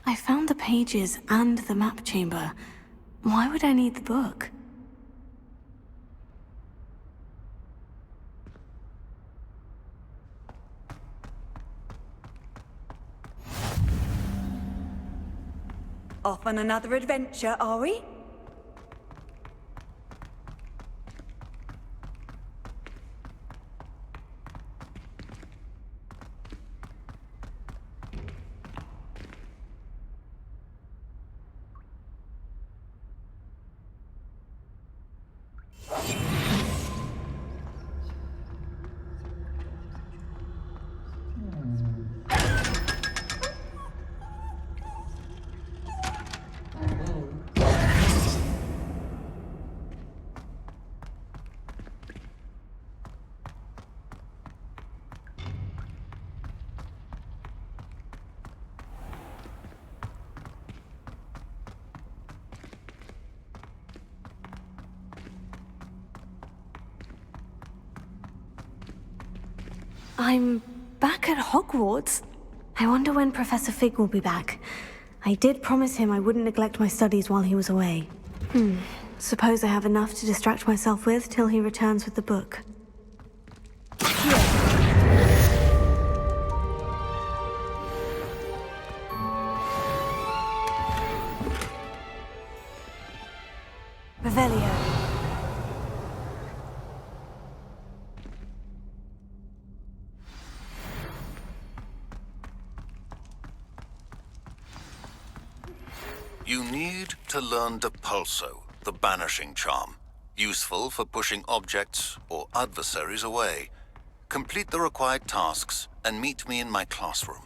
I found the pages and the map chamber. Why would I need the book? Off on another adventure, are we? I'm back at Hogwarts. I wonder when Professor Fig will be back. I did promise him I wouldn't neglect my studies while he was away. Suppose I have enough to distract myself with till he returns with the book. Revelio. You need to learn Depulso, the banishing charm, useful for pushing objects or adversaries away. Complete the required tasks and meet me in my classroom.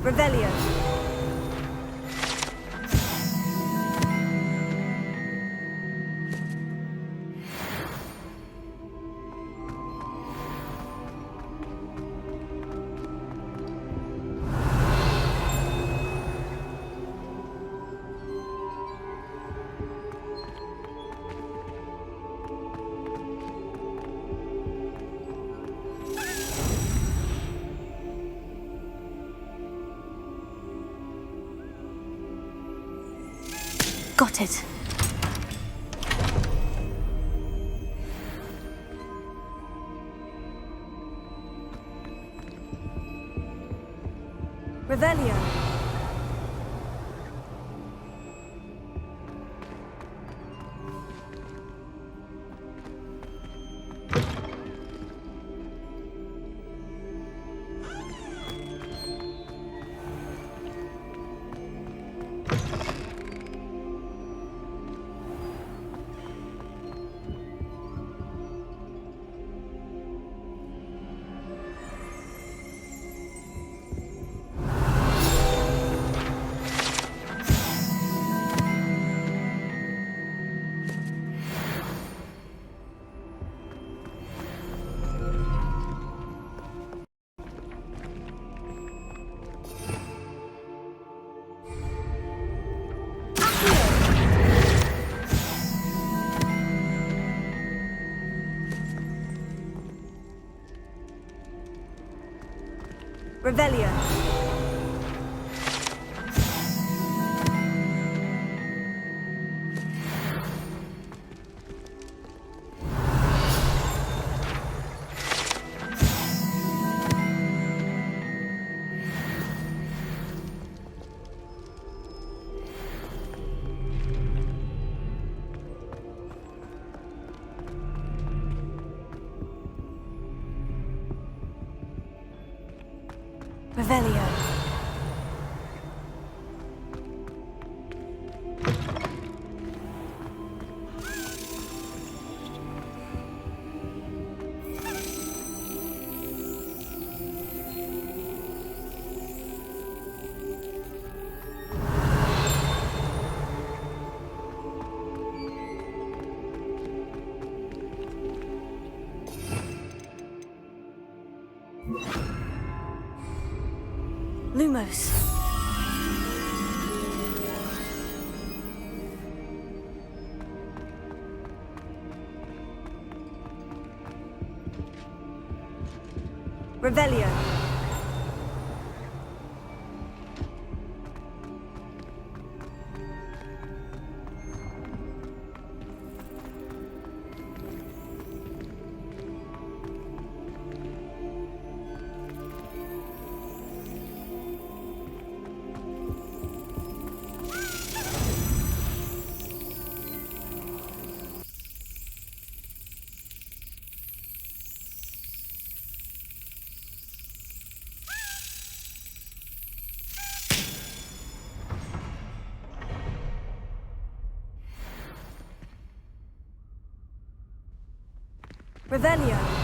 Revelio. Got it. Revelio. Revelio. Revelio. Lumos. Revelio. Revelio.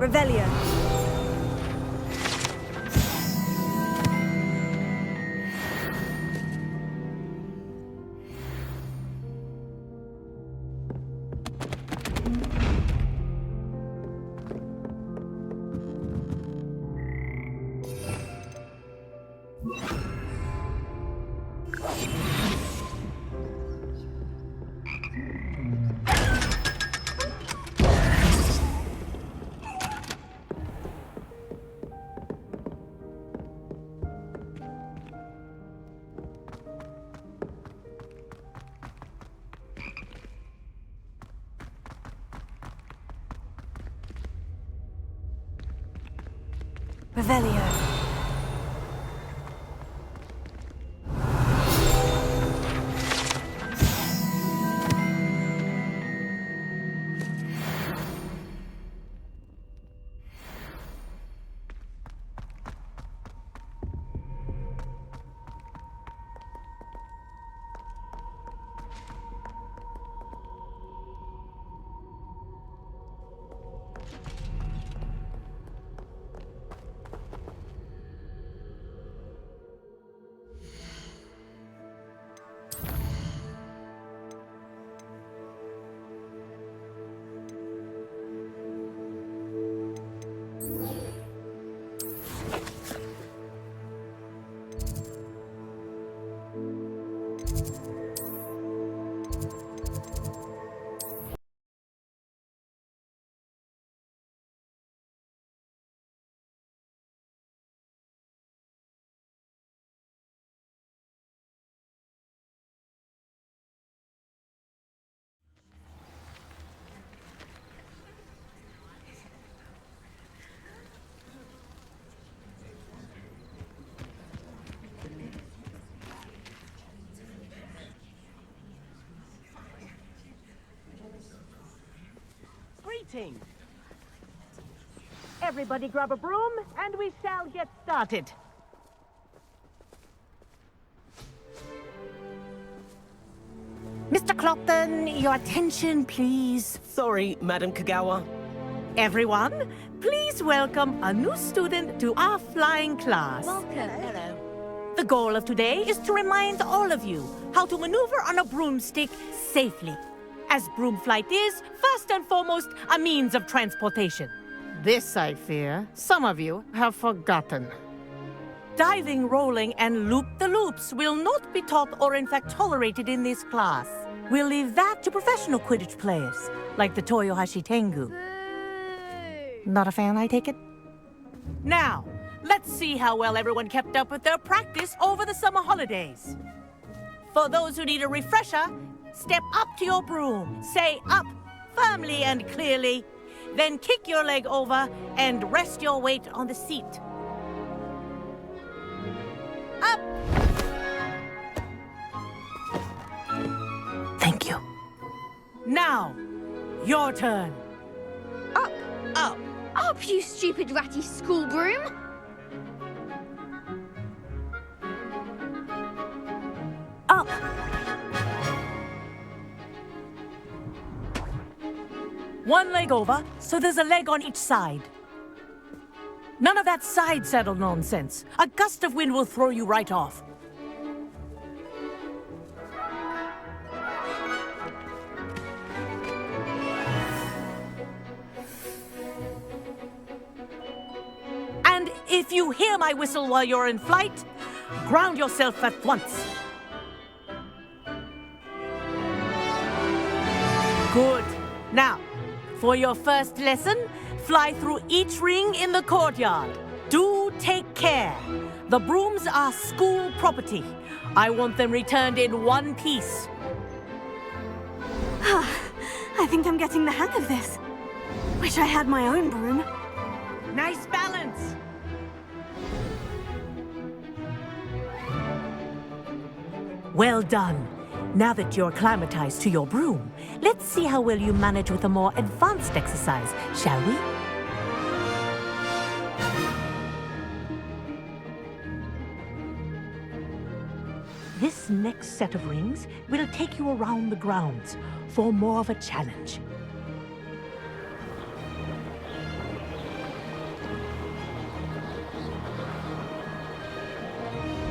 Revelio. Revelio. Greetings. Everybody grab a broom, and we shall get started. Mr. Clopton, your attention, please. Sorry, Madam Kagawa. Everyone, please welcome a new student to our flying class. Welcome. Hello. The goal of today is to remind all of you how to maneuver on a broomstick safely, as broom flight is, first and foremost, a means of transportation. This, I fear, some of you have forgotten. Diving, rolling, and loop-the-loops will not be taught or in fact tolerated in this class. We'll leave that to professional Quidditch players, like the Toyohashi Tengu. Not a fan, I take it? Now, let's see how well everyone kept up with their practice over the summer holidays. For those who need a refresher, step up to your broom, say up, firmly and clearly, then kick your leg over and rest your weight on the seat. Up! Thank you. Now, your turn. Up! Up! Up, you stupid ratty school broom! Up! One leg over, so there's a leg on each side. None of that side saddle nonsense. A gust of wind will throw you right off. And if you hear my whistle while you're in flight, ground yourself at once. Good. Now, for your first lesson, fly through each ring in the courtyard. Do take care. The brooms are school property. I want them returned in one piece. I think I'm getting the hang of this. Wish I had my own broom. Nice balance. Well done. Now that you're acclimatized to your broom, let's see how well you manage with a more advanced exercise, shall we? This next set of rings will take you around the grounds for more of a challenge.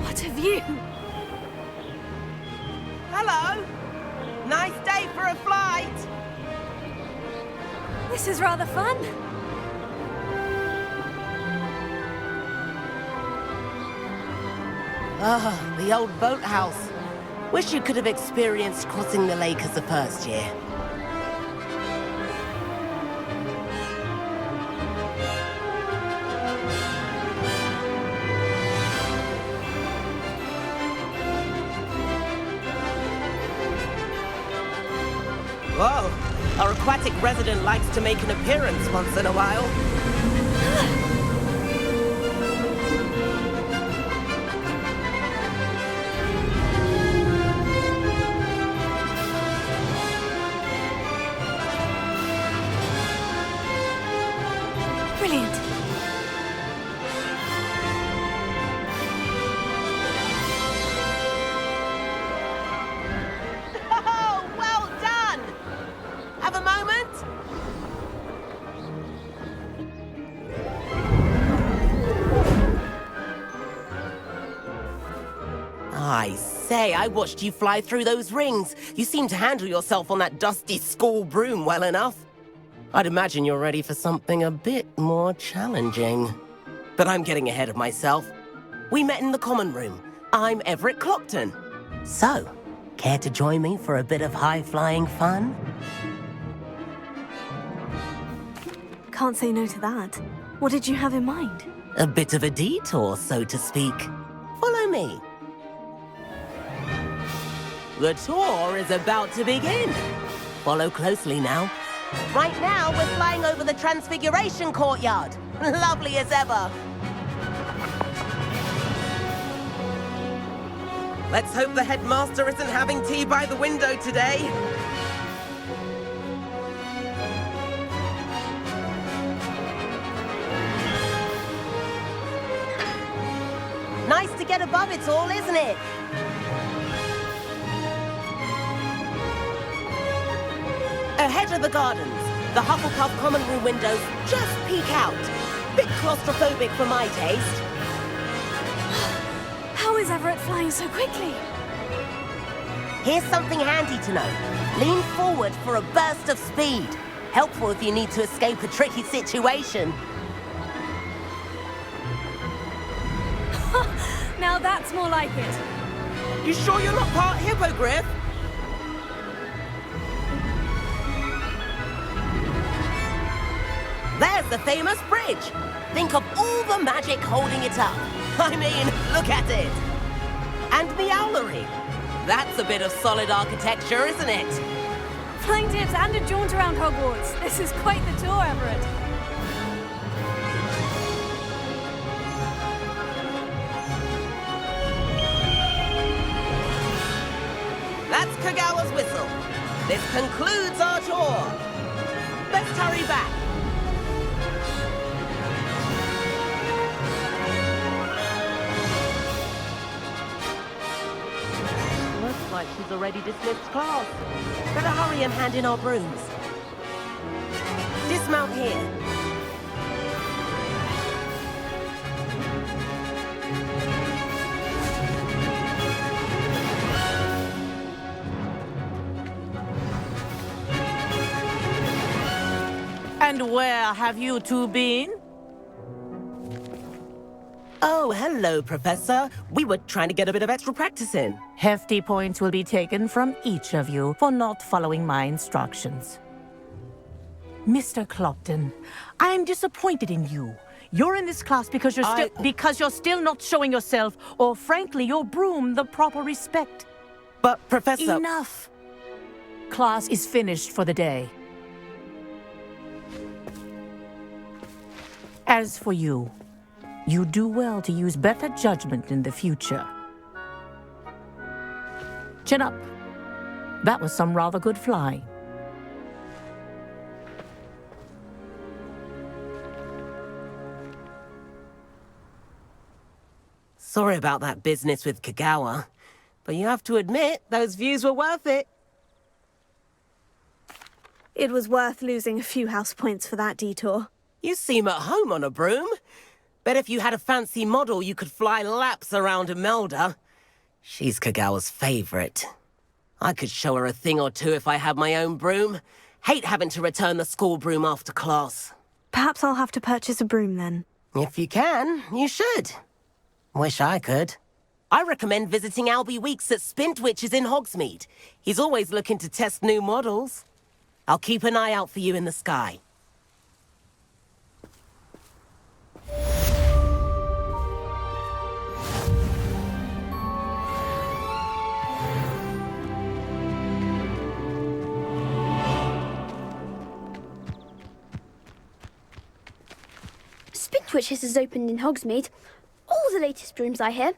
What a view! Hello! Nice day for a flight! This is rather fun. Ah, the old boathouse. Wish you could have experienced crossing the lake as the first year. Whoa, our aquatic resident likes to make an appearance once in a while. Brilliant. Oh, well done! Have a moment? I say, I watched you fly through those rings. You seem to handle yourself on that dusty school broom well enough. I'd imagine you're ready for something a bit more challenging. But I'm getting ahead of myself. We met in the common room. I'm Everett Clopton. So, care to join me for a bit of high-flying fun? Can't say no to that. What did you have in mind? A bit of a detour, so to speak. Follow me. The tour is about to begin. Follow closely now. Right now, we're flying over the Transfiguration Courtyard. Lovely as ever. Let's hope the headmaster isn't having tea by the window today. Nice to get above it all, isn't it? Ahead of the gardens, the Hufflepuff common room windows just peek out. Bit claustrophobic for my taste. How is Everett flying so quickly? Here's something handy to know. Lean forward for a burst of speed. Helpful if you need to escape a tricky situation. Now that's more like it. You sure you're not part hippogriff? There's the famous bridge. Think of all the magic holding it up. I mean, look at it. And the owlery. That's a bit of solid architecture, isn't it? Flying tips and a jaunt around Hogwarts. This is quite the tour, Everett. That's Kagawa's whistle. This concludes our tour. Let's hurry back. Looks like she's already dismissed class. Better hurry and hand in our brooms. Dismount here. And where have you two been? Oh, hello, Professor. We were trying to get a bit of extra practice in. Hefty points will be taken from each of you for not following my instructions. Mr. Clopton, I'm disappointed in you. You're in this class because you're still not showing yourself, or frankly, your broom, the proper respect. But, Professor... Enough! Class is finished for the day. As for you, you do well to use better judgment in the future. Chin up. That was some rather good flying. Sorry about that business with Kagawa, but you have to admit, those views were worth it. It was worth losing a few house points for that detour. You seem at home on a broom. Bet if you had a fancy model, you could fly laps around Imelda. She's Kagawa's favorite. I could show her a thing or two if I had my own broom. Hate having to return the school broom after class. Perhaps I'll have to purchase a broom then. If you can, you should. Wish I could. I recommend visiting Albie Weeks at Spintwitches in Hogsmeade. He's always looking to test new models. I'll keep an eye out for you in the sky. Spintwitches has opened in Hogsmeade. All the latest brooms, I hear.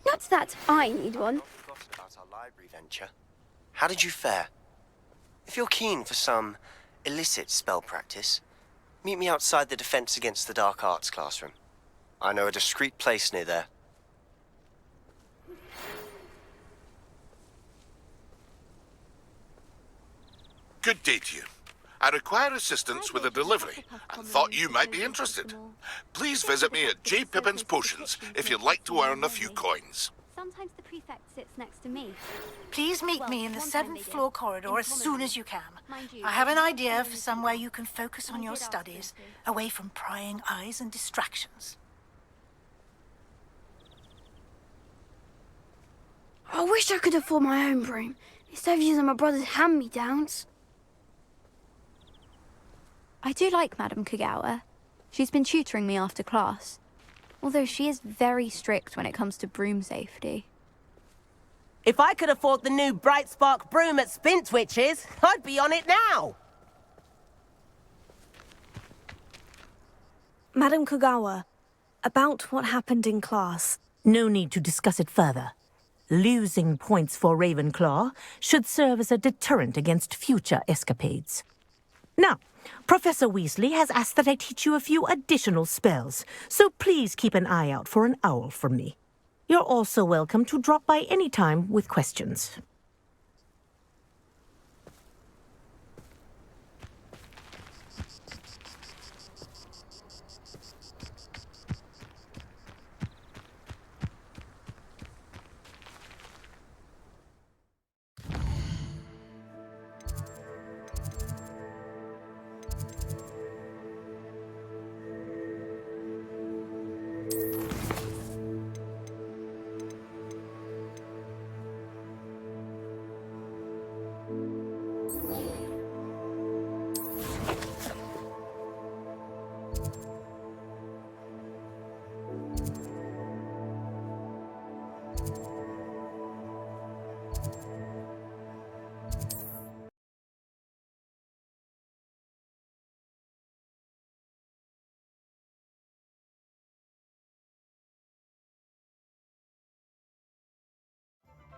Not that I need one. Forgotten about our library venture. How did you fare? If you're keen for some illicit spell practice, Meet me outside the Defense Against the Dark Arts classroom. I know a discreet place near there. Good day to you. I require assistance with a delivery and thought you might be interested. Please visit me at J. Pippin's Potions if you'd like to earn a few coins. Sometimes the prefect sits next to me. Please meet me in the 7th floor corridor as soon as you can. I have an idea for somewhere you can focus on your studies, away from prying eyes and distractions. I wish I could afford my own broom, instead of using my brother's hand-me-downs. I do like Madame Kagawa. She's been tutoring me after class. Although she is very strict when it comes to broom safety. If I could afford the new Bright Spark broom at Spintwitch's, I'd be on it now! Madame Kagawa, about what happened in class. No need to discuss it further. Losing points for Ravenclaw should serve as a deterrent against future escapades. Now, Professor Weasley has asked that I teach you a few additional spells, so please keep an eye out for an owl from me. You're also welcome to drop by any time with questions.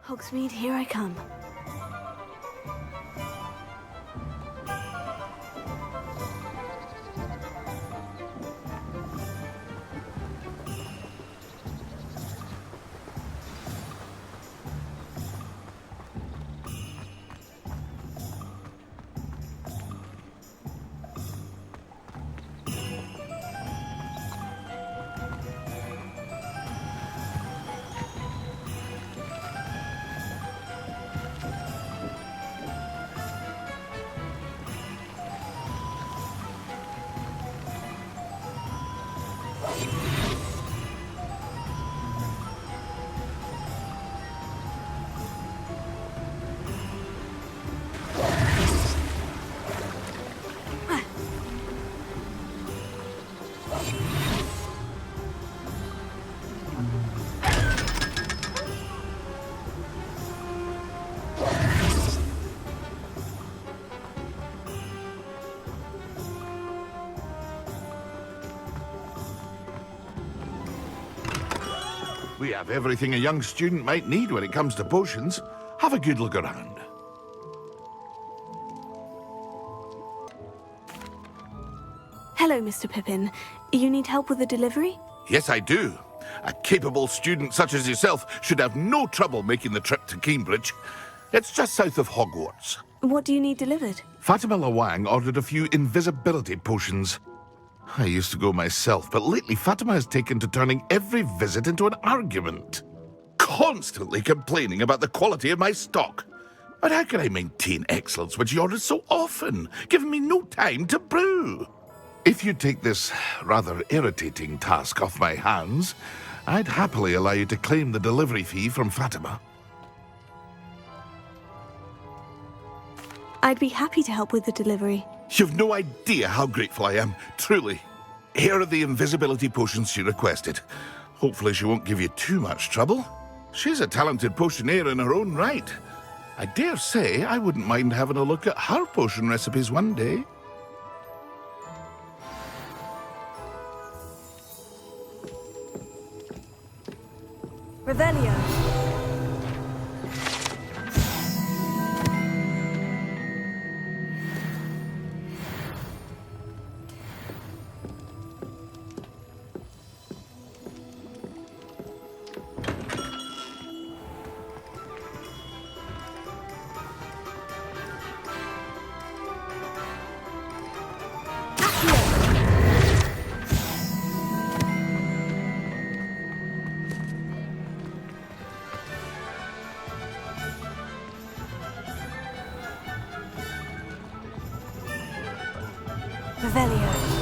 Hogsmeade, here I come. We have everything a young student might need when it comes to potions. Have a good look around. Hello, Mr. Pippin. You need help with the delivery? Yes, I do. A capable student such as yourself should have no trouble making the trip to Cambridge. It's just south of Hogwarts. What do you need delivered? Fatima Lawang ordered a few invisibility potions. I used to go myself, but lately Fatima has taken to turning every visit into an argument. Constantly complaining about the quality of my stock. But how can I maintain excellence when she orders so often, giving me no time to brew? If you take this rather irritating task off my hands, I'd happily allow you to claim the delivery fee from Fatima. I'd be happy to help with the delivery. You've no idea how grateful I am, truly. Here are the invisibility potions she requested. Hopefully she won't give you too much trouble. She's a talented potioneer in her own right. I dare say I wouldn't mind having a look at her potion recipes one day. Revelio. Revelio.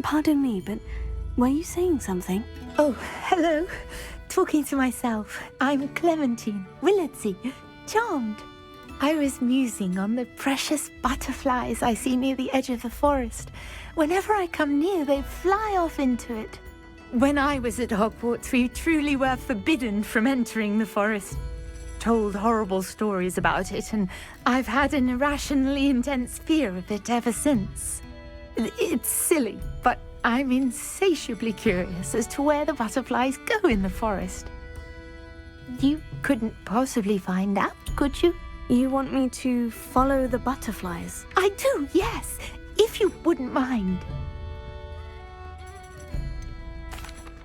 Pardon me, but were you saying something? Oh, hello. Talking to myself. I'm Clementine Willardsey. Charmed. I was musing on the precious butterflies I see near the edge of the forest. Whenever I come near, they fly off into it. When I was at Hogwarts, we truly were forbidden from entering the forest. Told horrible stories about it, and I've had an irrationally intense fear of it ever since. It's silly, but I'm insatiably curious as to where the butterflies go in the forest. You couldn't possibly find out, could you? You want me to follow the butterflies? I do, yes, if you wouldn't mind.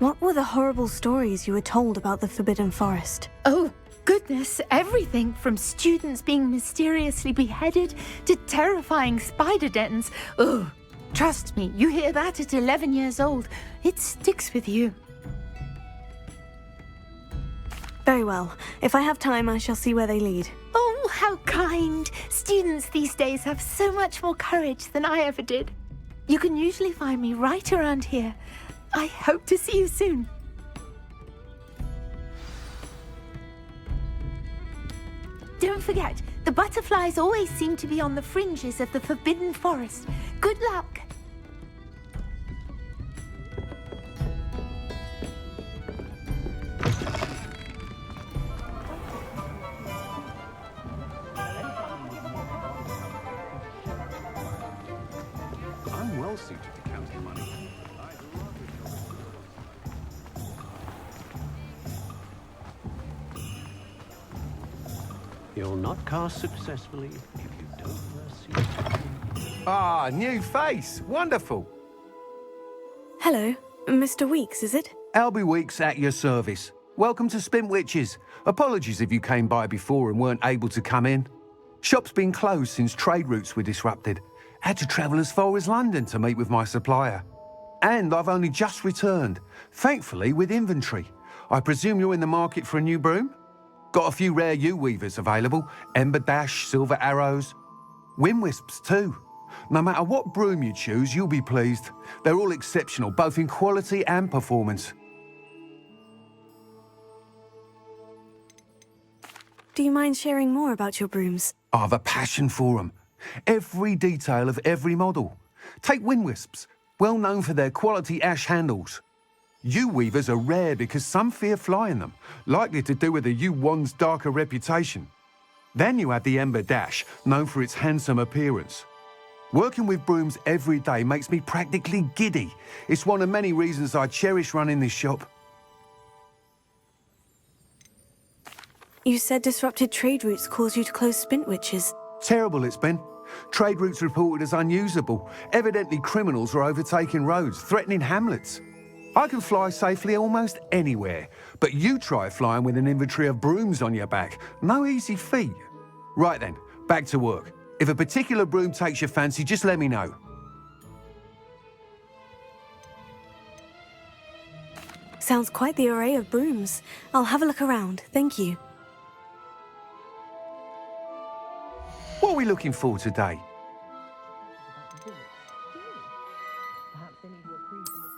What were the horrible stories you were told about the Forbidden Forest? Oh, goodness, everything from students being mysteriously beheaded to terrifying spider dens. Ugh. Trust me, you hear that at 11 years old, it sticks with you. Very well. If I have time, I shall see where they lead. Oh, how kind! Students these days have so much more courage than I ever did. You can usually find me right around here. I hope to see you soon. Don't forget, the butterflies always seem to be on the fringes of the Forbidden Forest. Good luck! I'm well suited to counting money. You'll not cast successfully if you don't receive. Ah, new face. Wonderful. Hello, Mr. Weeks, is it? Albie Weeks at your service. Welcome to Spintwitches. Apologies if you came by before and weren't able to come in. Shop's been closed since trade routes were disrupted. Had to travel as far as London to meet with my supplier. And I've only just returned, thankfully with inventory. I presume you're in the market for a new broom? Got a few rare U-weavers available. Ember Dash, Silver Arrows. Wind Wisps too. No matter what broom you choose, you'll be pleased. They're all exceptional, both in quality and performance. Do you mind sharing more about your brooms? I've a passion for them. Every detail of every model. Take Wind Wisps, well known for their quality ash handles. U-weavers are rare because some fear flying them, likely to do with the U-wand's darker reputation. Then you have the Ember Dash, known for its handsome appearance. Working with brooms every day makes me practically giddy. It's one of many reasons I cherish running this shop. You said disrupted trade routes caused you to close Spintwitches. Terrible it's been. Trade routes reported as unusable. Evidently criminals were overtaking roads, threatening hamlets. I can fly safely almost anywhere, but you try flying with an inventory of brooms on your back. No easy feat. Right then, back to work. If a particular broom takes your fancy, just let me know. Sounds quite the array of brooms. I'll have a look around, thank you. What are we looking for today?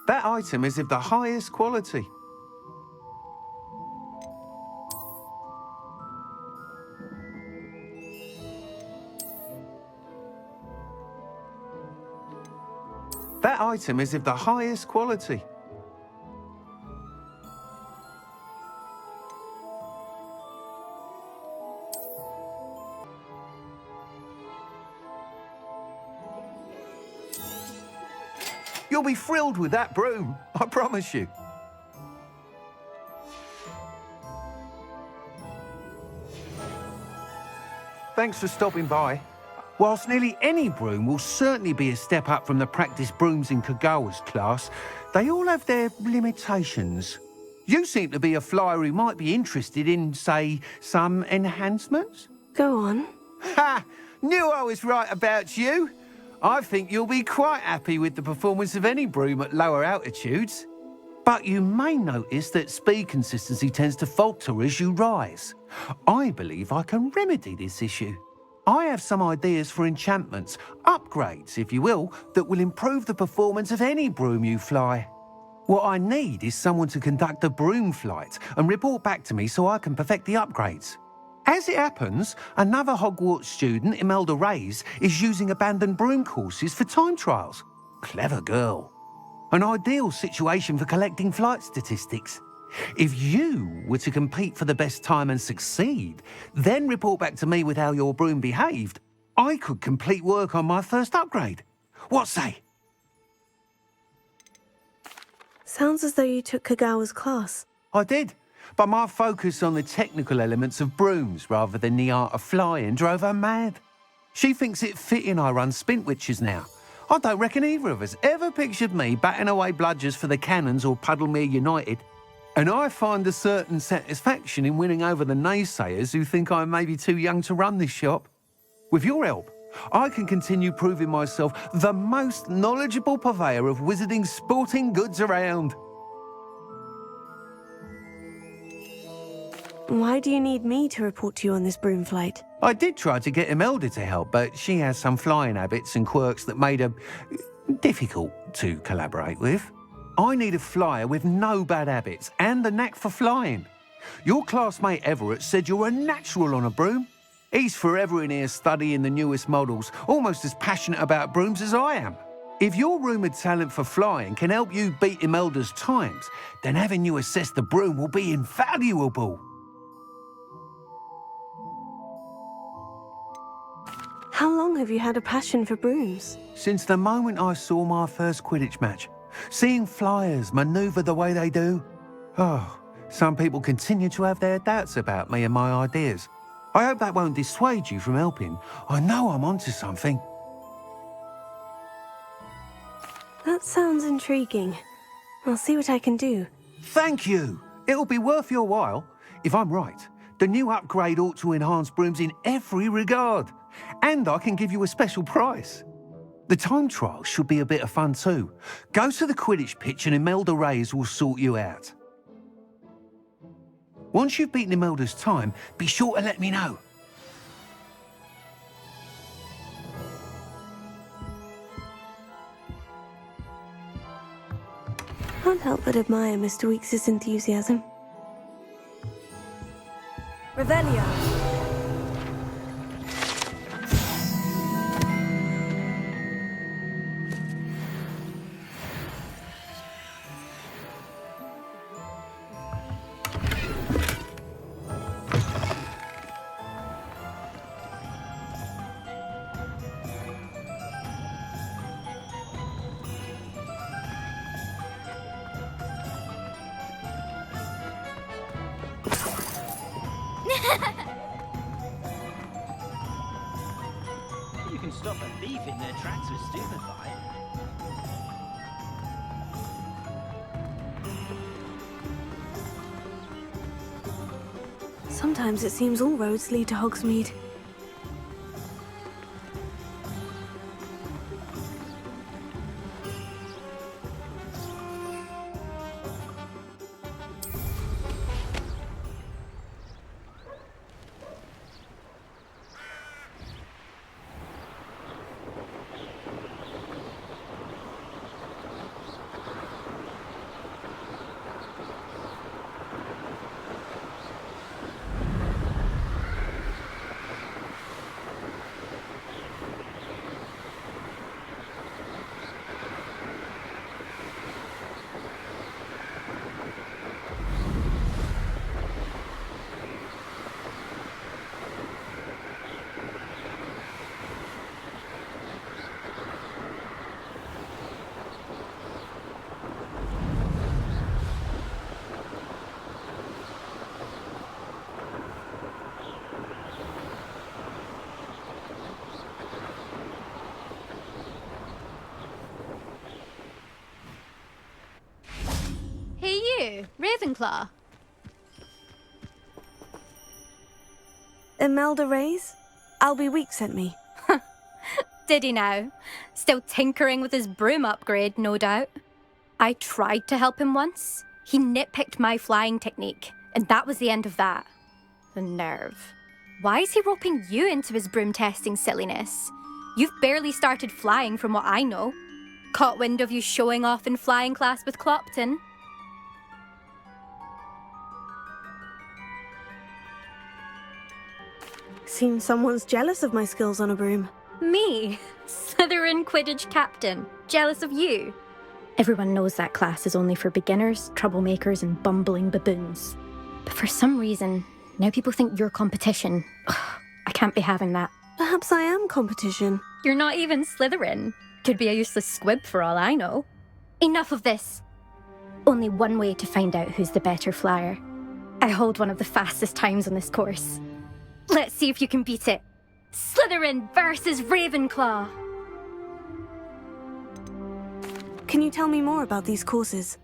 That item is of the highest quality. That item is of the highest quality. You'll be thrilled with that broom, I promise you. Thanks for stopping by. Whilst nearly any broom will certainly be a step up from the practice brooms in Kagawa's class, they all have their limitations. You seem to be a flyer who might be interested in, say, some enhancements? Go on. Ha! Knew I was right about you. I think you'll be quite happy with the performance of any broom at lower altitudes. But you may notice that speed consistency tends to falter as you rise. I believe I can remedy this issue. I have some ideas for enchantments, upgrades, if you will, that will improve the performance of any broom you fly. What I need is someone to conduct a broom flight and report back to me so I can perfect the upgrades. As it happens, another Hogwarts student, Imelda Reyes, is using abandoned broom courses for time trials. Clever girl. An ideal situation for collecting flight statistics. If you were to compete for the best time and succeed, then report back to me with how your broom behaved, I could complete work on my first upgrade. What say? Sounds as though you took Kagawa's class. I did, but my focus on the technical elements of brooms rather than the art of flying drove her mad. She thinks it fitting I run Spintwitches now. I don't reckon either of us ever pictured me batting away bludgers for the Cannons or Puddlemere United. And I find a certain satisfaction in winning over the naysayers who think I may be too young to run this shop. With your help, I can continue proving myself the most knowledgeable purveyor of wizarding sporting goods around. Why do you need me to report to you on this broom flight? I did try to get Imelda to help, but she has some flying habits and quirks that made her difficult to collaborate with. I need a flyer with no bad habits and a knack for flying. Your classmate Everett said you're a natural on a broom. He's forever in here studying the newest models, almost as passionate about brooms as I am. If your rumoured talent for flying can help you beat Imelda's times, then having you assess the broom will be invaluable. How long have you had a passion for brooms? Since the moment I saw my first Quidditch match. Seeing flyers manoeuvre the way they do. Oh, some people continue to have their doubts about me and my ideas. I hope that won't dissuade you from helping. I know I'm onto something. That sounds intriguing. I'll see what I can do. Thank you. It'll be worth your while. If I'm right, the new upgrade ought to enhance brooms in every regard. And I can give you a special price. The time trial should be a bit of fun too. Go to the Quidditch pitch and Imelda Reyes will sort you out. Once you've beaten Imelda's time, be sure to let me know. Can't help but admire Mr. Weekes' enthusiasm. Revelio. You can stop a thief in their tracks with stupefy. Sometimes it seems all roads lead to Hogsmeade. you, Ravenclaw. Imelda Reyes? Albie Week sent me. Did he now? Still tinkering with his broom upgrade, no doubt. I tried to help him once. He nitpicked my flying technique, and that was the end of that. The nerve. Why is he roping you into his broom testing silliness? You've barely started flying from what I know. Caught wind of you showing off in flying class with Clopton. Seems someone's jealous of my skills on a broom. Me? Slytherin Quidditch captain. Jealous of you? Everyone knows that class is only for beginners, troublemakers, and bumbling baboons. But for some reason, now people think you're competition. Ugh, I can't be having that. Perhaps I am competition. You're not even Slytherin. Could be a useless squib for all I know. Enough of this. Only one way to find out who's the better flyer. I hold one of the fastest times on this course. Let's see if you can beat it. Slytherin versus Ravenclaw. Can you tell me more about these courses?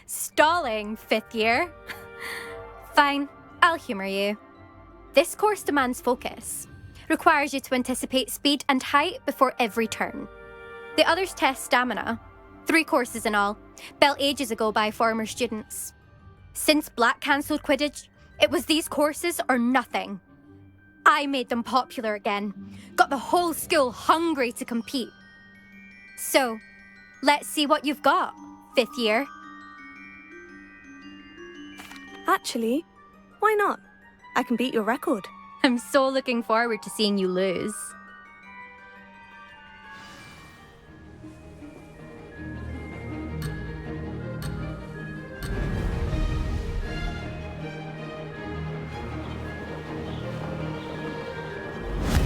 Stalling, 5th year. Fine, I'll humour you. This course demands focus. Requires you to anticipate speed and height before every turn. The others test stamina. 3 courses in all, built ages ago by former students. Since Black cancelled Quidditch, it was these courses or nothing. I made them popular again. Got the whole school hungry to compete. So, let's see what you've got, 5th year. Actually, why not? I can beat your record. I'm so looking forward to seeing you lose.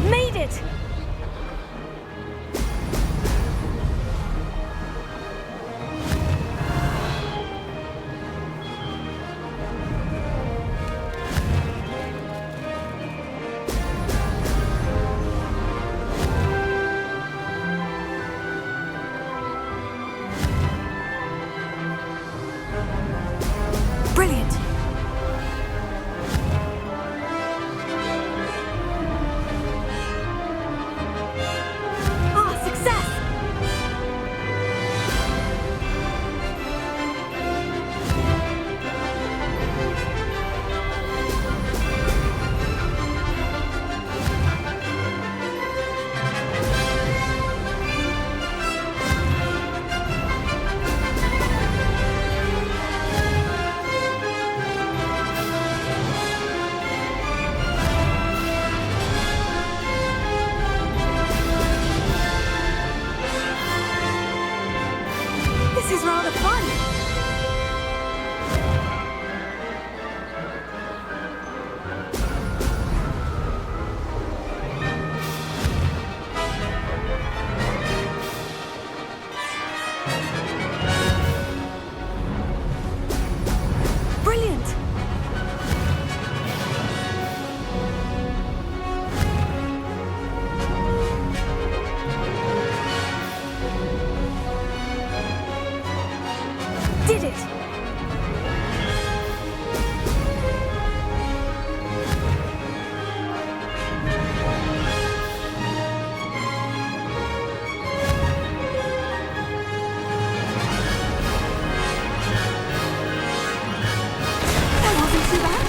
Made it! Brilliant! Ah, success! This is rather fun. Brilliant! Did it! That wasn't too bad.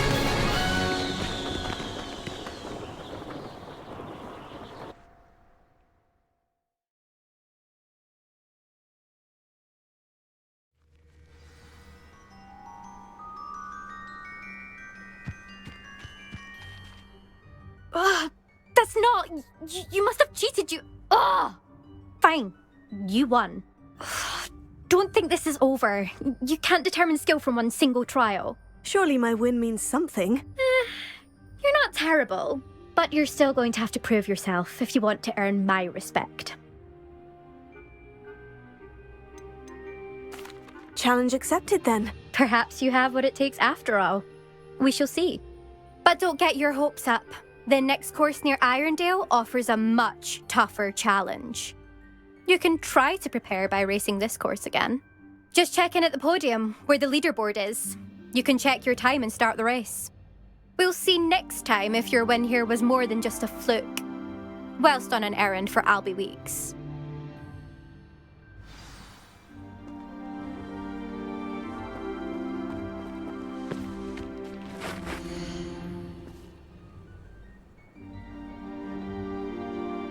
Ugh, that's not... You must have cheated, you... Ugh! Fine, you won. Don't think this is over. You can't determine skill from one single trial. Surely my win means something. You're not terrible, but you're still going to have to prove yourself if you want to earn my respect. Challenge accepted then. Perhaps you have what it takes after all. We shall see. But don't get your hopes up. The next course near Irondale offers a much tougher challenge. You can try to prepare by racing this course again. Just check in at the podium, where the leaderboard is. You can check your time and start the race. We'll see next time if your win here was more than just a fluke, whilst on an errand for Albie Weeks.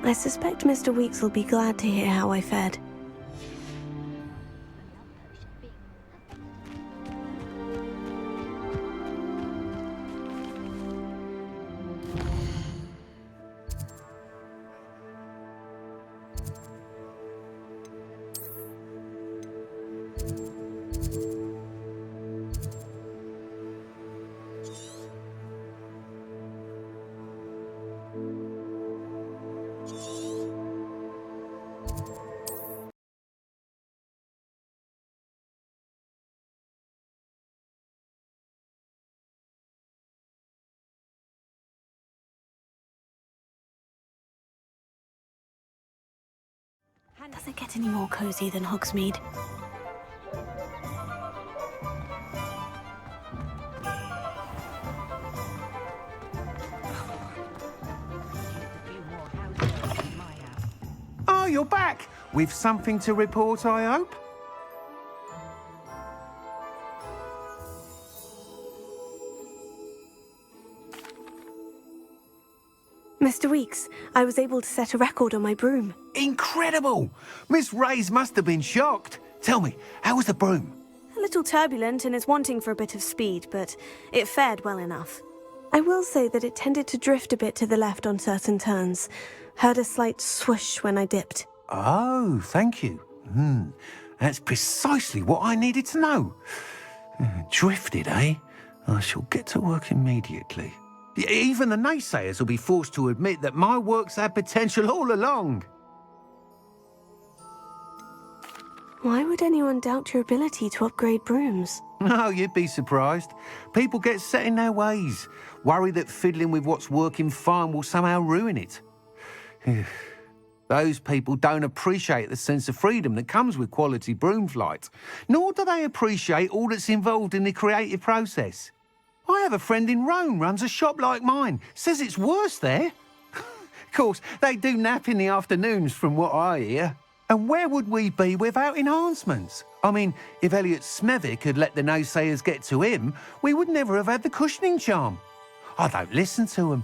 I suspect Mr. Weeks will be glad to hear how I fared. Does it get any more cozy than Hogsmeade? Oh, you're back! With something to report, I hope? Mr. Weeks, I was able to set a record on my broom. Incredible! Miss Reyes must have been shocked. Tell me, how was the broom? A little turbulent and is wanting for a bit of speed, but it fared well enough. I will say that it tended to drift a bit to the left on certain turns. Heard a slight swoosh when I dipped. Oh, thank you. That's precisely what I needed to know. Drifted, eh? I shall get to work immediately. Even the naysayers will be forced to admit that my work's had potential all along. Why would anyone doubt your ability to upgrade brooms? No, you'd be surprised. People get set in their ways, worry that fiddling with what's working fine will somehow ruin it. Those people don't appreciate the sense of freedom that comes with quality broom flight, nor do they appreciate all that's involved in the creative process. I have a friend in Rome runs a shop like mine, says it's worse there. Of course, they do nap in the afternoons from what I hear. And where would we be without enhancements? I mean, if Elliot Smethwick had let the naysayers get to him, we would never have had the cushioning charm. I don't listen to them.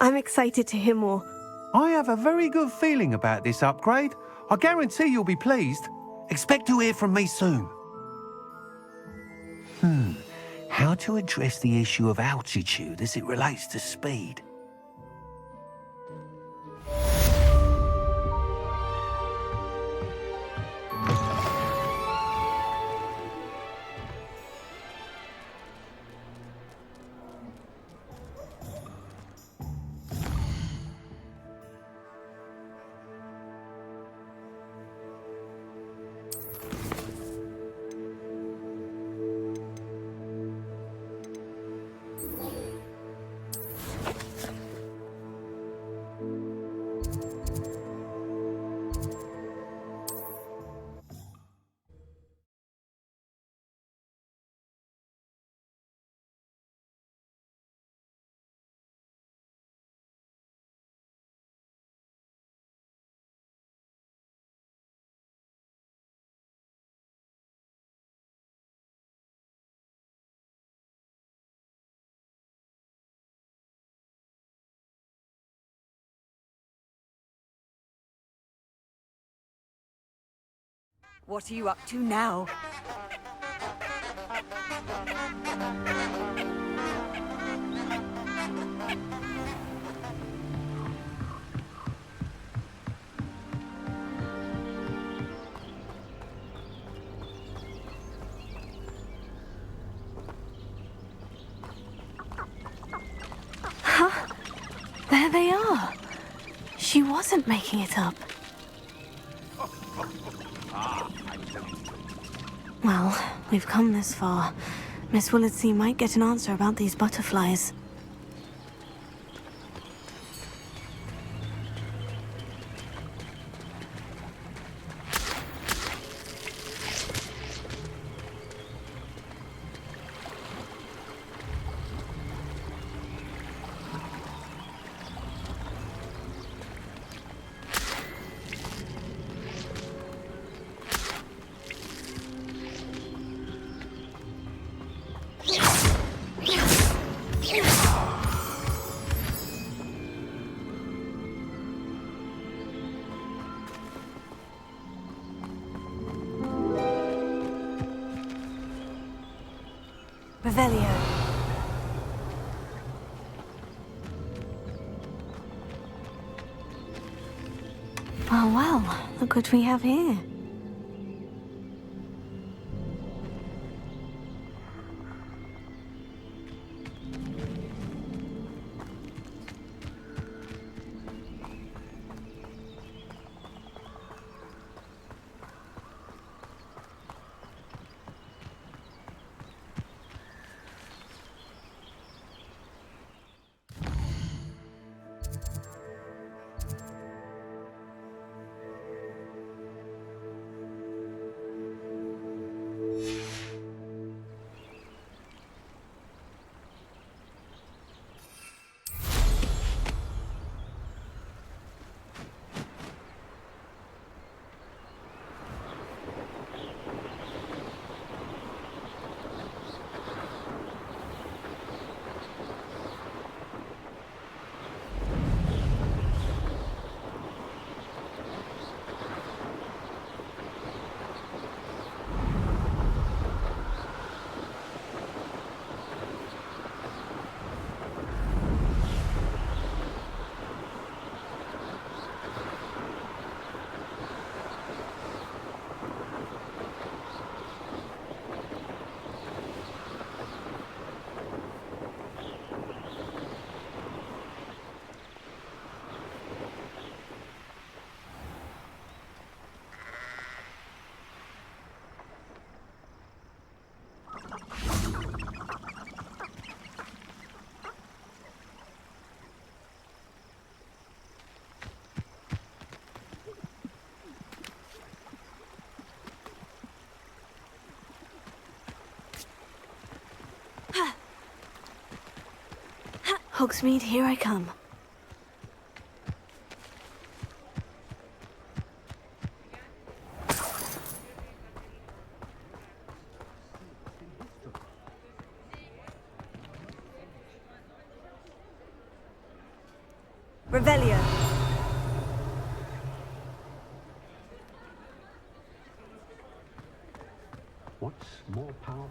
I'm excited to hear more. I have a very good feeling about this upgrade. I guarantee you'll be pleased. Expect to hear from me soon. How to address the issue of altitude as it relates to speed? What are you up to now? Huh? There they are. She wasn't making it up. Well, we've come this far. Miss Willardsey might get an answer about these butterflies. Revelio. Oh well, look what we have here. Hogsmeade, here I come. Revelio. What's more powerful?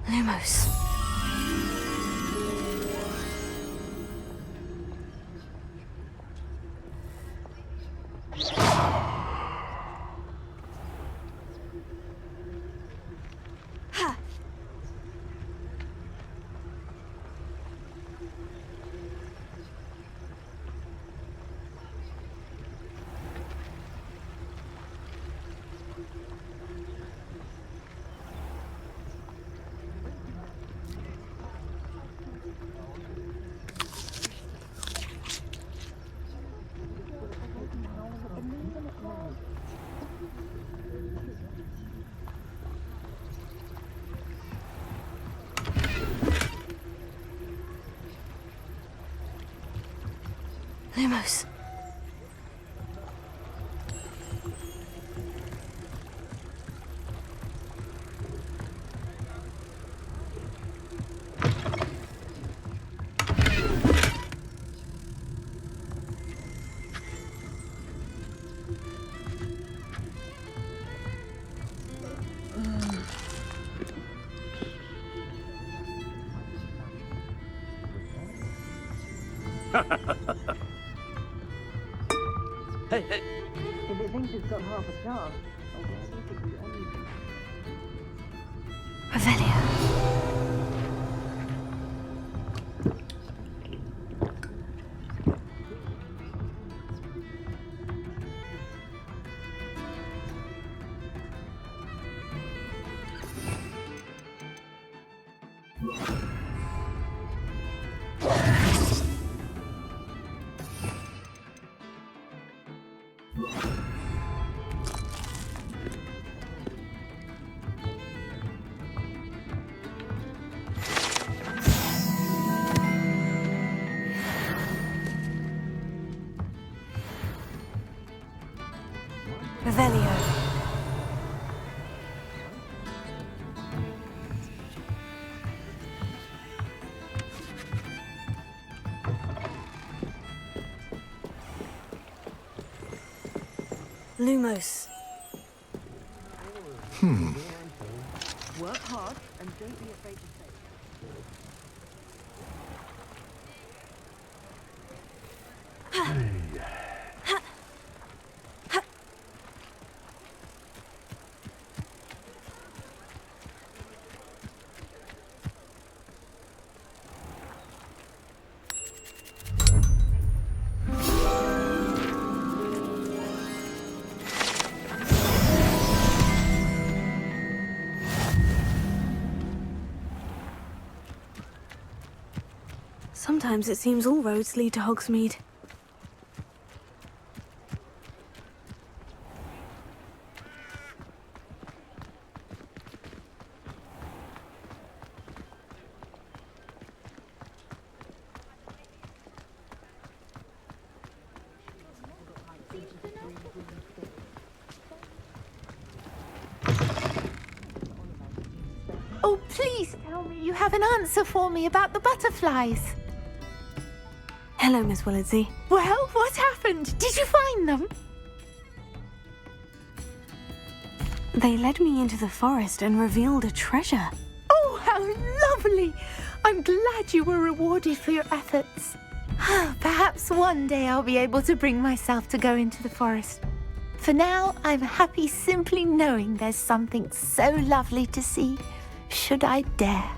Lumos. Lumos. Hey, hey. If it thinks it's got half a chance, I'll see if it can do anything. Revelio. Revelio. Lumos. Work hard and don't be afraid to fail. Sometimes it seems all roads lead to Hogsmeade. Oh, please tell me you have an answer for me about the butterflies. Hello, Miss Willardsey. Well, what happened? Did you find them? They led me into the forest and revealed a treasure. Oh, how lovely! I'm glad you were rewarded for your efforts. Perhaps one day I'll be able to bring myself to go into the forest. For now, I'm happy simply knowing there's something so lovely to see, should I dare.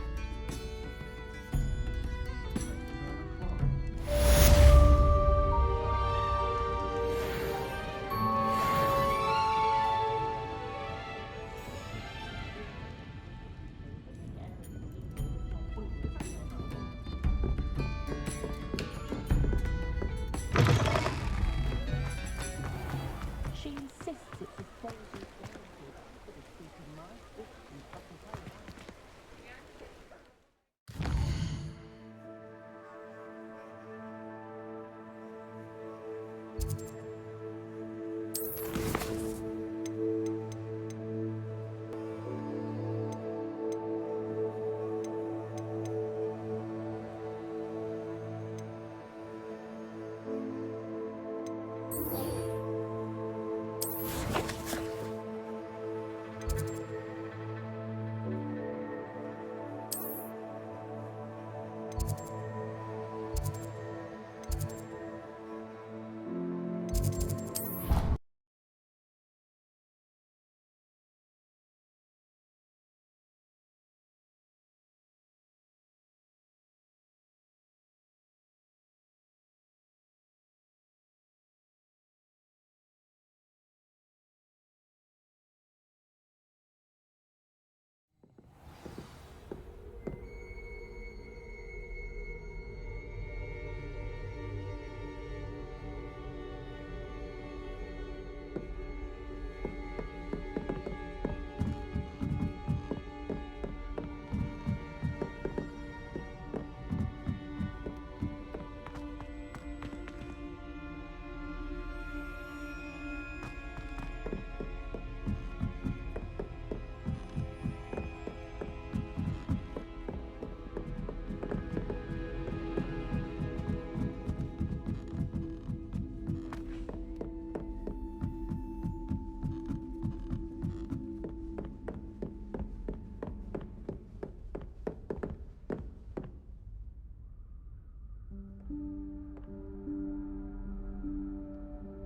She insists it's a frozen reality that is keeping my fish from cutting her.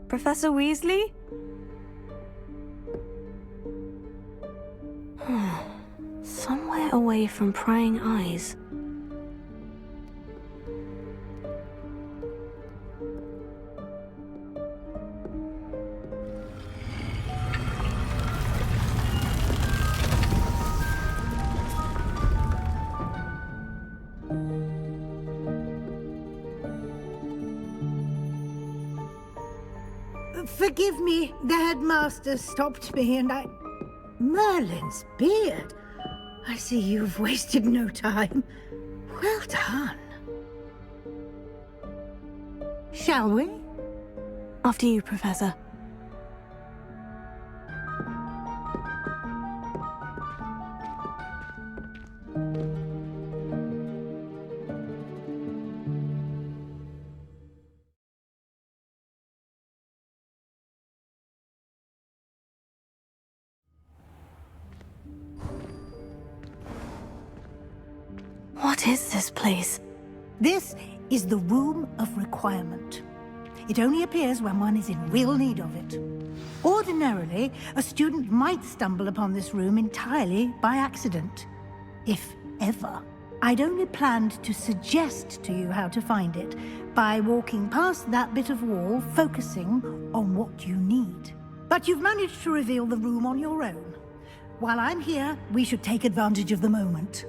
Professor Weasley? Somewhere away from prying eyes. Forgive me, the headmaster stopped me and I... Merlin's beard. I see you've wasted no time. Well done. Shall we? After you, Professor. What is this place? This is the Room of Requirement. It only appears when one is in real need of it. Ordinarily, a student might stumble upon this room entirely by accident. If ever. I'd only planned to suggest to you how to find it by walking past that bit of wall, focusing on what you need. But you've managed to reveal the room on your own. While I'm here, we should take advantage of the moment.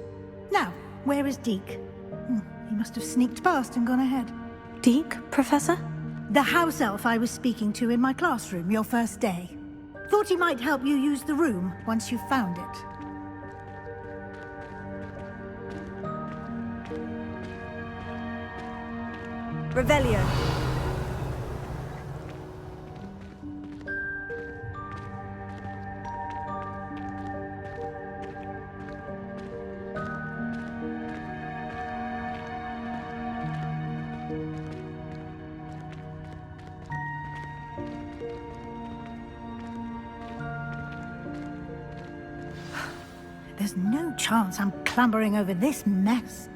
Now, where is Deke? He must have sneaked past and gone ahead. Deke, Professor? The house elf I was speaking to in my classroom your first day. Thought he might help you use the room once you've found it. Revelio. There's no chance I'm clambering over this mess.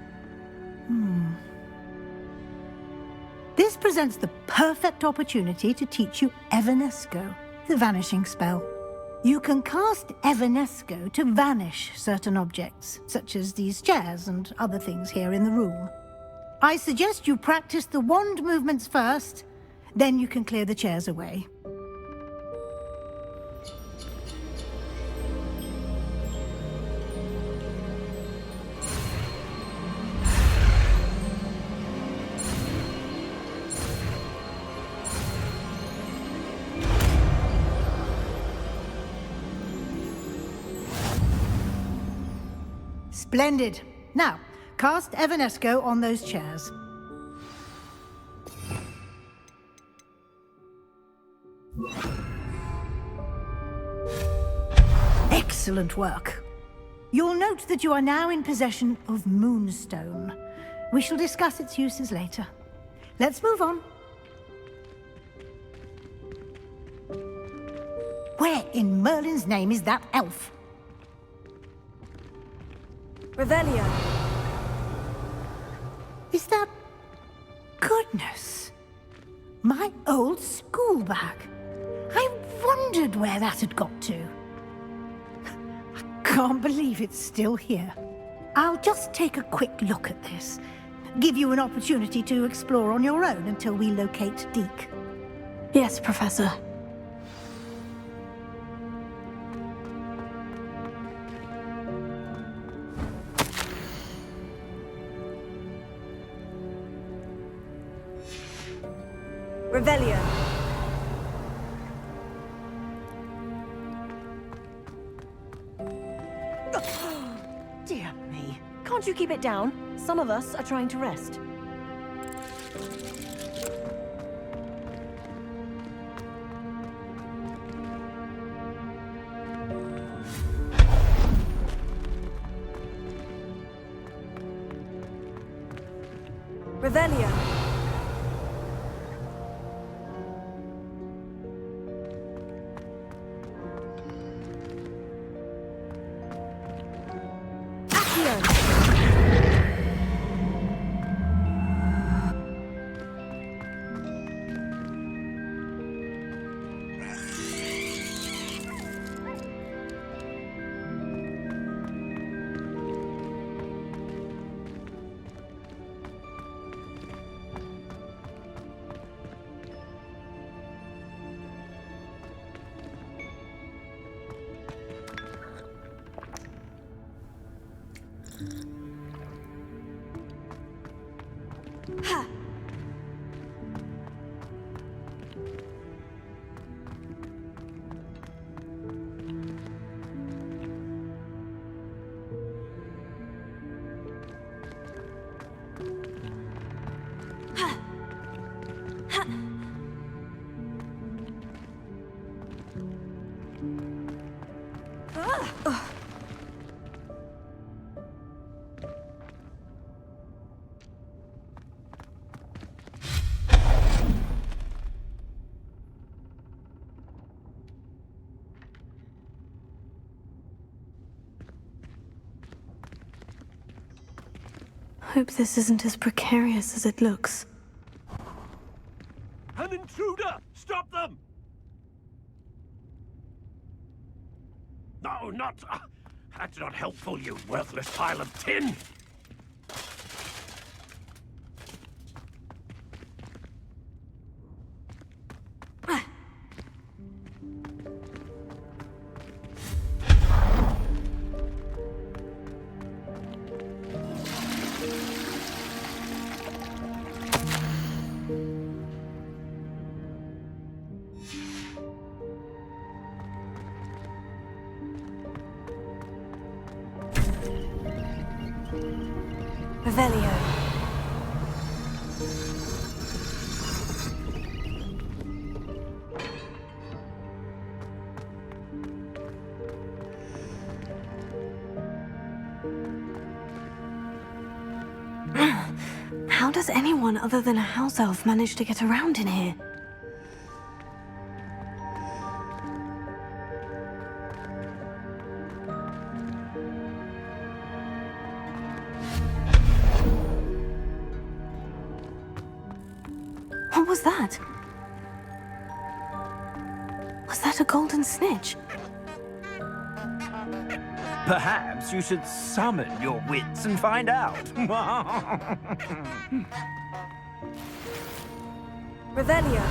This presents the perfect opportunity to teach you Evanesco, the vanishing spell. You can cast Evanesco to vanish certain objects, such as these chairs and other things here in the room. I suggest you practice the wand movements first, then you can clear the chairs away. Splendid. Now, cast Evanesco on those chairs. Excellent work. You'll note that you are now in possession of Moonstone. We shall discuss its uses later. Let's move on. Where in Merlin's name is that elf? Revelio. Is that... Goodness. My old school bag. I wondered where that had got to. I can't believe it's still here. I'll just take a quick look at this. Give you an opportunity to explore on your own until we locate Deke. Yes, Professor. Revelio. Dear me. Can't you keep it down? Some of us are trying to rest. Revelio. Hope this isn't as precarious as it looks. An intruder! Stop them! No, not... that's not helpful, you worthless pile of tin! Revelio. How does anyone other than a house elf manage to get around in here? What was that? Was that a golden snitch? Perhaps you should summon your wits and find out. Revelio.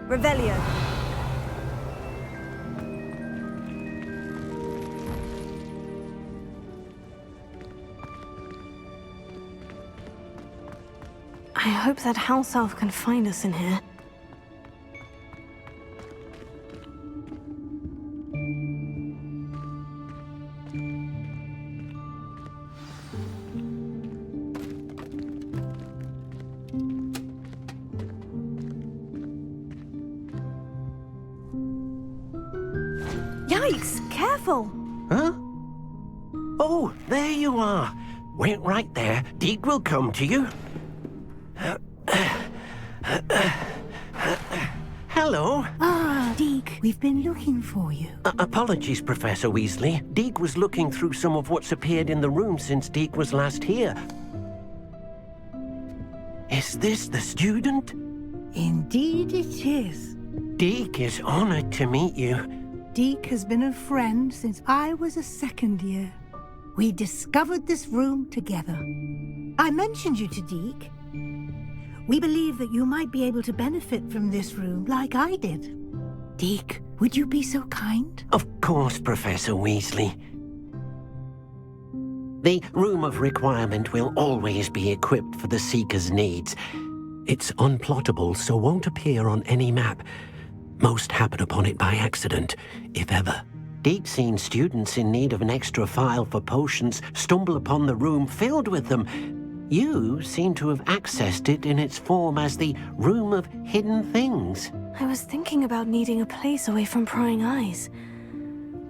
Revelio. I hope that house elf can find us in here. Yikes! Careful! Huh? Oh, there you are. Wait right there. Deke will come to you. Hello. Ah, Deke, we've been looking for you. Apologies, Professor Weasley. Deke was looking through some of what's appeared in the room since Deke was last here. Is this the student? Indeed it is. Deke is honored to meet you. Deke has been a friend since I was a second year. We discovered this room together. I mentioned you to Deke. We believe that you might be able to benefit from this room like I did. Deke, would you be so kind? Of course, Professor Weasley. The Room of Requirement will always be equipped for the Seeker's needs. It's unplottable, so won't appear on any map. Most happen upon it by accident, if ever. Deke's seen students in need of an extra file for potions stumble upon the room filled with them. You seem to have accessed it in its form as the Room of Hidden Things. I was thinking about needing a place away from prying eyes.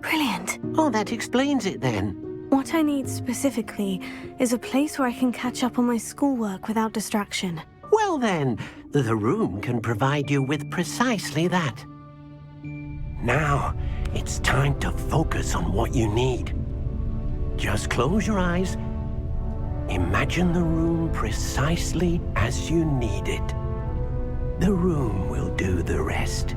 Brilliant. Oh, that explains it then. What I need specifically is a place where I can catch up on my schoolwork without distraction. Well then, the room can provide you with precisely that. Now, it's time to focus on what you need. Just close your eyes. Imagine the room precisely as you need it. The room will do the rest.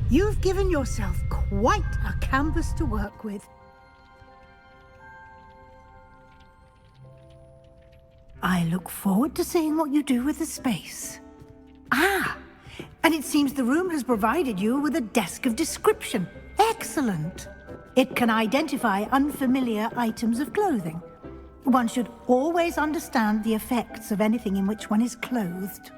You've given yourself quite a canvas to work with. I look forward to seeing what you do with the space. Ah, and it seems the room has provided you with a desk of description. Excellent. It can identify unfamiliar items of clothing. One should always understand the effects of anything in which one is clothed.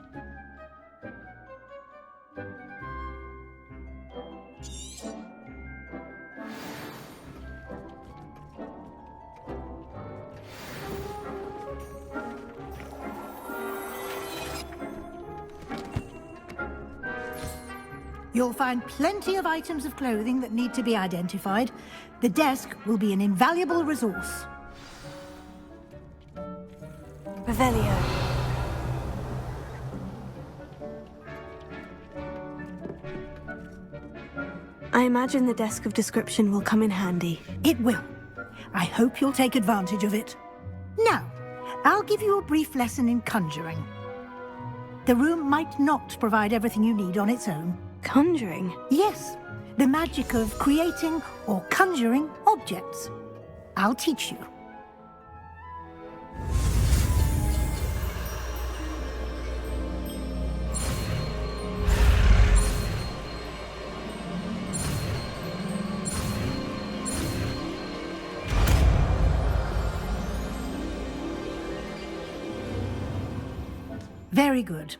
You'll find plenty of items of clothing that need to be identified. The desk will be an invaluable resource. Revelio. I imagine the desk of description will come in handy. It will. I hope you'll take advantage of it. Now, I'll give you a brief lesson in conjuring. The room might not provide everything you need on its own. Conjuring? Yes, the magic of creating or conjuring objects. I'll teach you. Very good.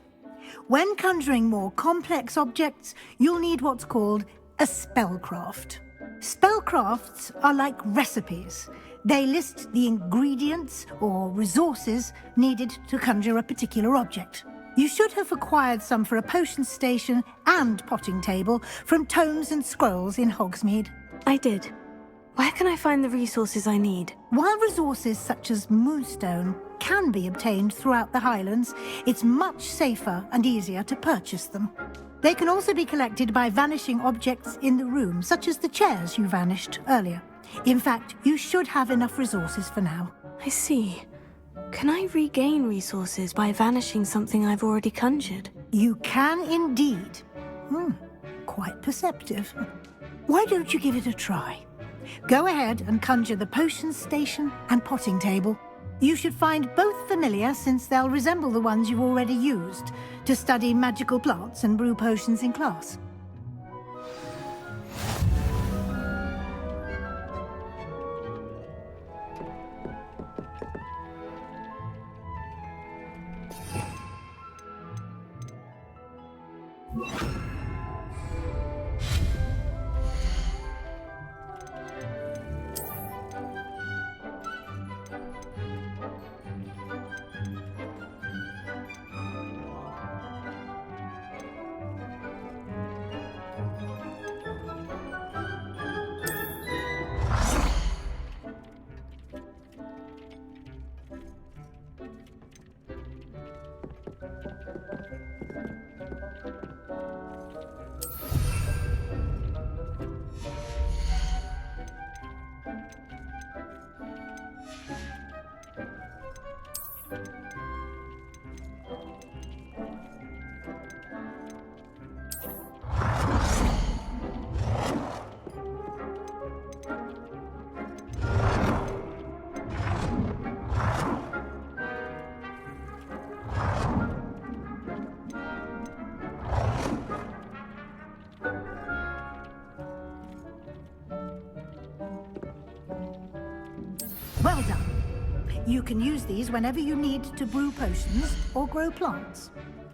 When conjuring more complex objects, you'll need what's called a spellcraft. Spellcrafts are like recipes. They list the ingredients or resources needed to conjure a particular object. You should have acquired some for a potion station and potting table from Tomes and Scrolls in Hogsmeade. I did. Where can I find the resources I need? While resources such as Moonstone can be obtained throughout the Highlands, it's much safer and easier to purchase them. They can also be collected by vanishing objects in the room, such as the chairs you vanished earlier. In fact, you should have enough resources for now. I see. Can I regain resources by vanishing something I've already conjured? You can indeed. Quite perceptive. Why don't you give it a try? Go ahead and conjure the potion station and potting table. You should find both familiar, since they'll resemble the ones you've already used to study magical plants and brew potions in class. Well done. You can use these whenever you need to brew potions or grow plants.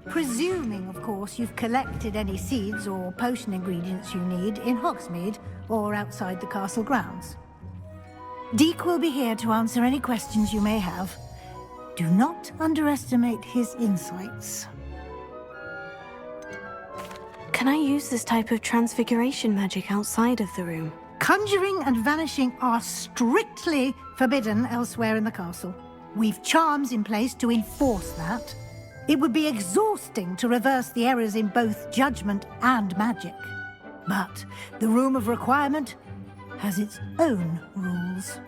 Presuming, of course, you've collected any seeds or potion ingredients you need in Hogsmeade or outside the castle grounds. Deek will be here to answer any questions you may have. Do not underestimate his insights. Can I use this type of transfiguration magic outside of the room? Conjuring and vanishing are strictly forbidden elsewhere in the castle. We've charms in place to enforce that. It would be exhausting to reverse the errors in both judgment and magic. But the Room of Requirement has its own rules.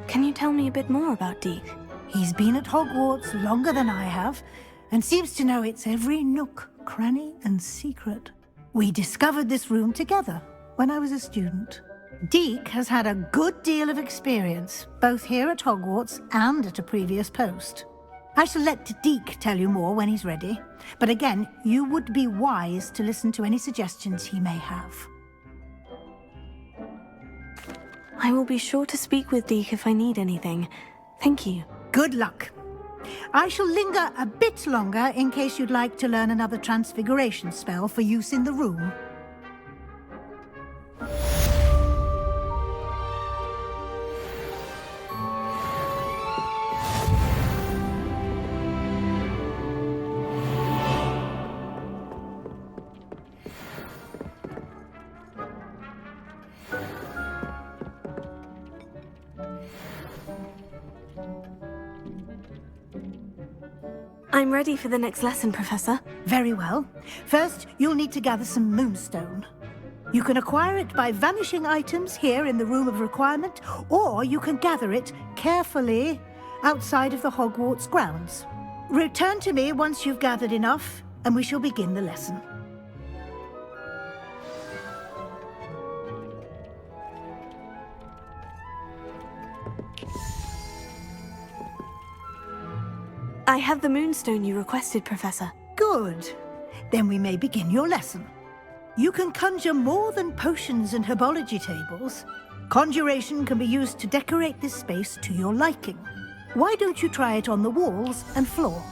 Can you tell me a bit more about Deek? He's been at Hogwarts longer than I have, and seems to know its every nook, cranny, and secret. We discovered this room together when I was a student. Deek has had a good deal of experience, both here at Hogwarts and at a previous post. I shall let Deek tell you more when he's ready, but again, you would be wise to listen to any suggestions he may have. I will be sure to speak with Deek if I need anything. Thank you. Good luck. I shall linger a bit longer in case you'd like to learn another transfiguration spell for use in the room. I'm ready for the next lesson, Professor. Very well. First, you'll need to gather some moonstone. You can acquire it by vanishing items here in the Room of Requirement, or you can gather it carefully outside of the Hogwarts grounds. Return to me once you've gathered enough, and we shall begin the lesson. I have the moonstone you requested, Professor. Good. Then we may begin your lesson. You can conjure more than potions and herbology tables. Conjuration can be used to decorate this space to your liking. Why don't you try it on the walls and floor?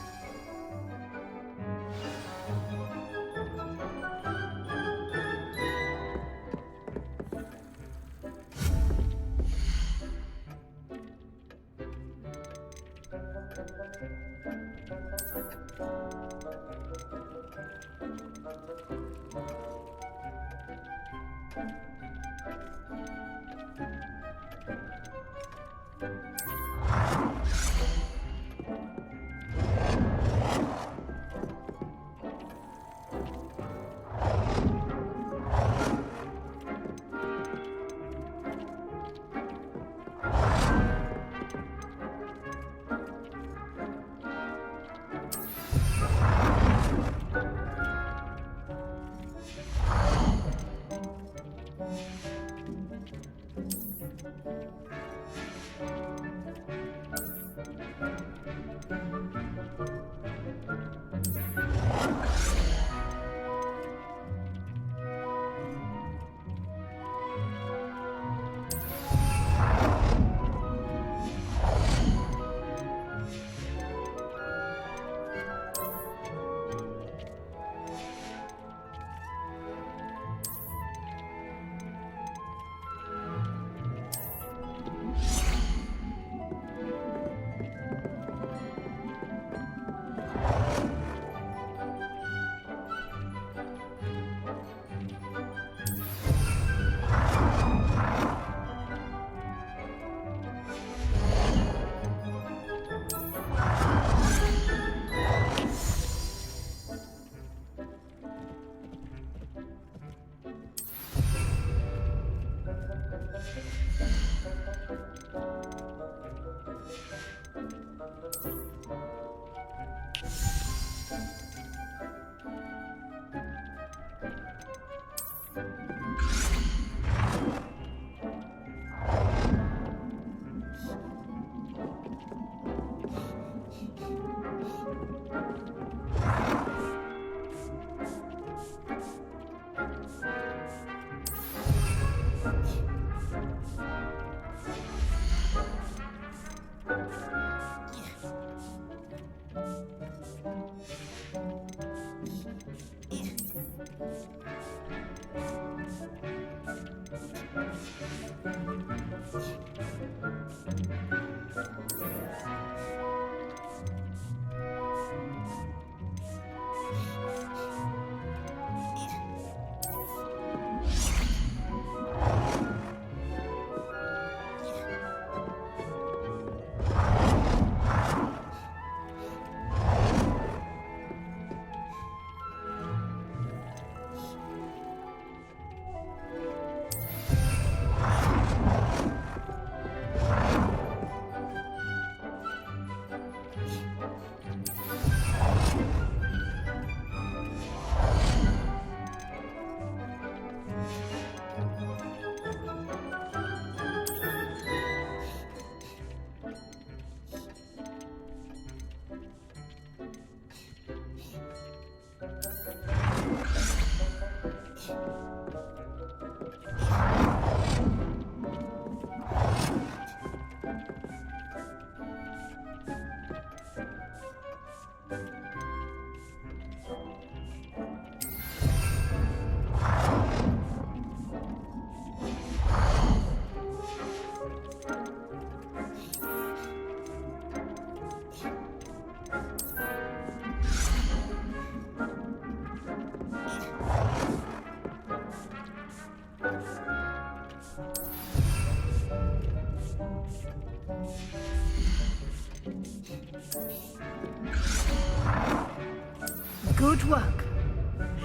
Good work.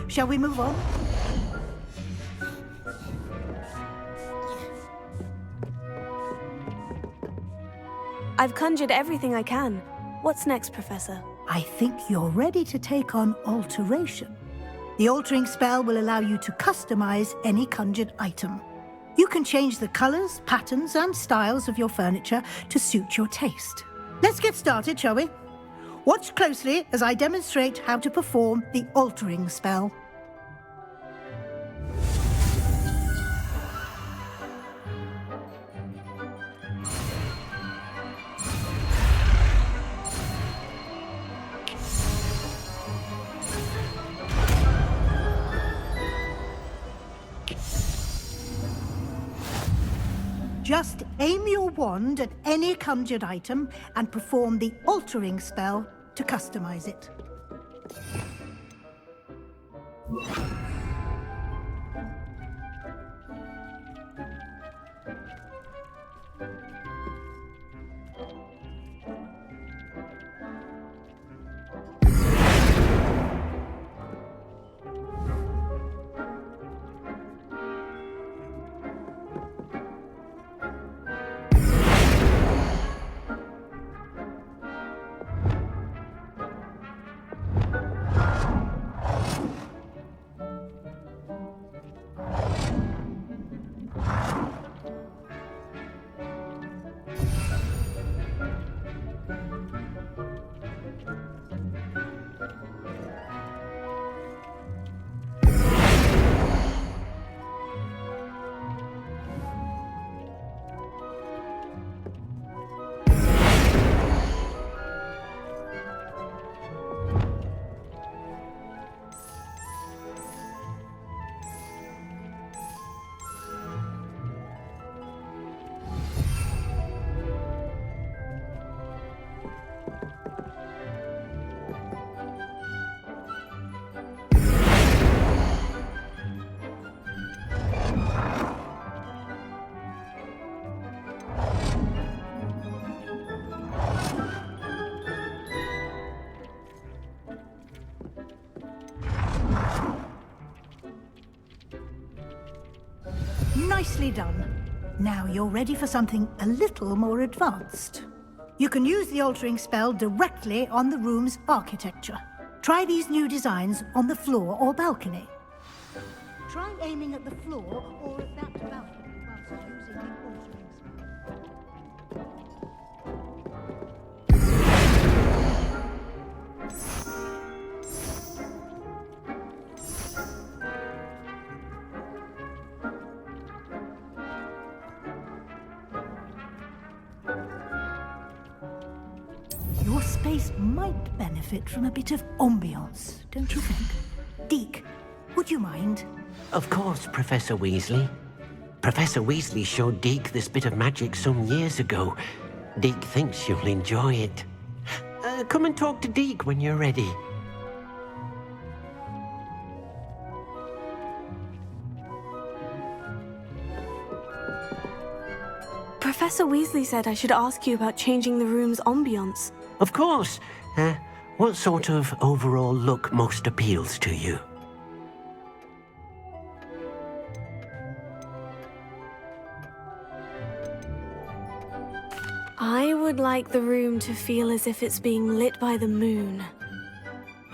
Shall we move on? I've conjured everything I can. What's next, Professor? I think you're ready to take on alteration. The altering spell will allow you to customize any conjured item. You can change the colors, patterns, and styles of your furniture to suit your taste. Let's get started, shall we? Watch closely as I demonstrate how to perform the altering spell. Just aim your wand at any conjured item and perform the altering spell to customize it. Nicely done. Now you're ready for something a little more advanced. You can use the altering spell directly on the room's architecture. Try these new designs on the floor or balcony. Try aiming at the floor or at that balcony whilst using the altering spell. Your space might benefit from a bit of ambiance, don't you think? Deke, would you mind? Of course, Professor Weasley. Professor Weasley showed Deke this bit of magic some years ago. Deke thinks you'll enjoy it. Come and talk to Deke when you're ready. Professor Weasley said I should ask you about changing the room's ambiance. Of course. What sort of overall look most appeals to you? I would like the room to feel as if it's being lit by the moon.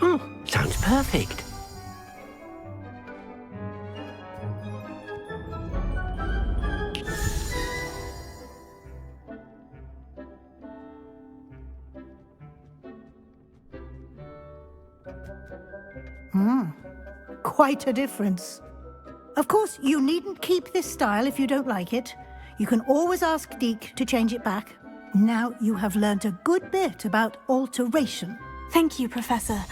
Oh, sounds perfect. Quite a difference. Of course, you needn't keep this style if you don't like it. You can always ask Deke to change it back. Now you have learnt a good bit about alteration. Thank you, Professor.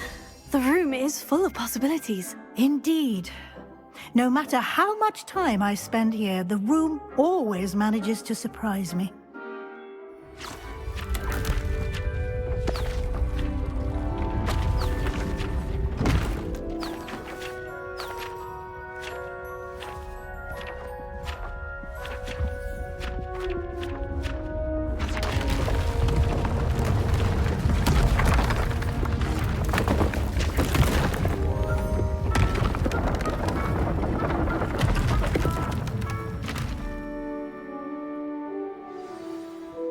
The room is full of possibilities. Indeed. No matter how much time I spend here, the room always manages to surprise me.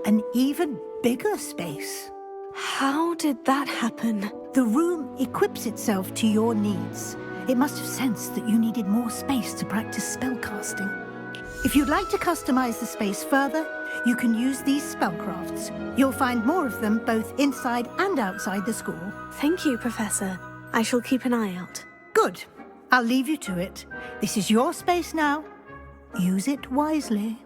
An even bigger space. How did that happen? The room equips itself to your needs. It must have sensed that you needed more space to practice spellcasting. If you'd like to customize the space further, you can use these spellcrafts. You'll find more of them both inside and outside the school. Thank you, Professor. I shall keep an eye out. Good. I'll leave you to it. This is your space now. Use it wisely.